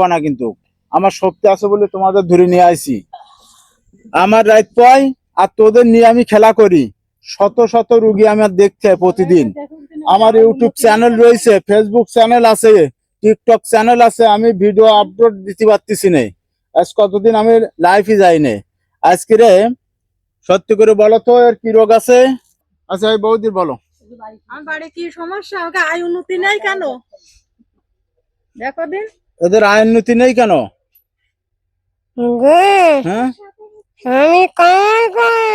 না, কিন্তু আমার শক্তি আছে বলে তোমাদের ধরে নিয়ে আইছি। আমার রাত পাই আর তোদের নিয়ে আমি খেলা করি। শত শত রুগী আমার দেখতে প্রতিদিন। আমার ইউটিউব চ্যানেল রয়েছে, ফেসবুক চ্যানেল আছে, টিকটক চ্যানেল আছে। আমি ভিডিও আপলোড দিতে পারতেছি না। আজ কতদিন আমি লাইভে যাই না। আজকে রে সত্যি করে বলো তো এর কি রোগ আছে? আচ্ছা এই বৌদি বলো, আমার বাড়ি কি সমস্যা? আমাকে আয় উন্নতি নেই কেন? দেখো দিন এদের আয় উন্নতি নেই কেন? হ্যাঁ, আমি কামাই করি,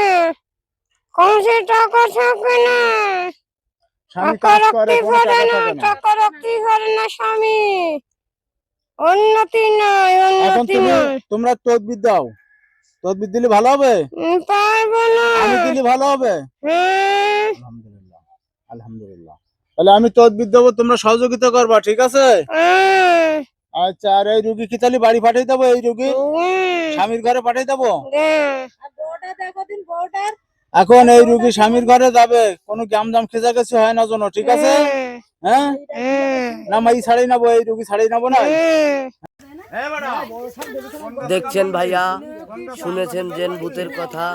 কমসে টাকা থাকে না, স্বামী কাজ করে কোনো টাকা থাকে না। টাকা রাখতে পারে না স্বামী। উন্নতি নাই, এখন উন্নতি নাই। তোমরা তদবির দাও, তদবির দিলে ভালো হবে। পারবো না। আমি দিলে ভালো হবে। হ্যাঁ, আলহামদুলিল্লাহ, আলহামদুলিল্লাহ। তাহলে আমি তদবির দেবো, তোমরা সহযোগিতা করবা, ঠিক আছে? হ্যাঁ, আচ্ছা, আর এই রুগী কি তাহলে বাড়ি পাঠিয়ে দেবো? এই রুগী হ্যাঁ, স্বামীর ঘরে পাঠিয়ে দেবো? হ্যাঁ। আর বউটা দেখো দিন বউটার এখন এই রুগী স্বামীর ঘরে যাবে, কোনো গ্যামজাম খেজা গেছে হয় না জন্য, ঠিক আছে? হ্যাঁ, না মাই ছাড়াই নেবো, এই রুগী ছাড়াই নেবো না। দেখছেন ভাইয়া, শুনেছেন জেন ভূতের কথা।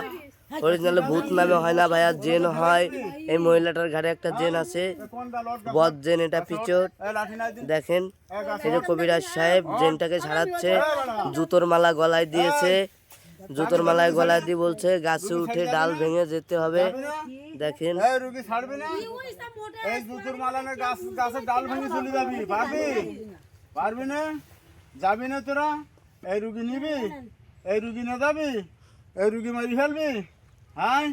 অরিজিনাল ভূত নামে হয় না ভাইয়া, জেন হয়। এই মহিলাটার ঘাড়ে একটা জেন আছে, বদ জেন, এটা পিচট। দেখেন এই যে কবিরাজ সাহেব জেনটাকে ছাড়াচ্ছে, জুতোর মালা গলায় দিয়েছে। জুতোর মালায় গলায় দিয়ে বলছে গাছে উঠে ডাল ভেঙে যেতে হবে। দেখেন এই রুগী ছাড়বি না, এই জুতোর মালা না গাছের ডাল ভেঙে চলে যাবি, পারবি? পারবি না, যাবি না তোরা? এই রুগী নিবি, এই রুগী না যাবি, এই রুগী মারি ফেলবি? হ্যাঁ।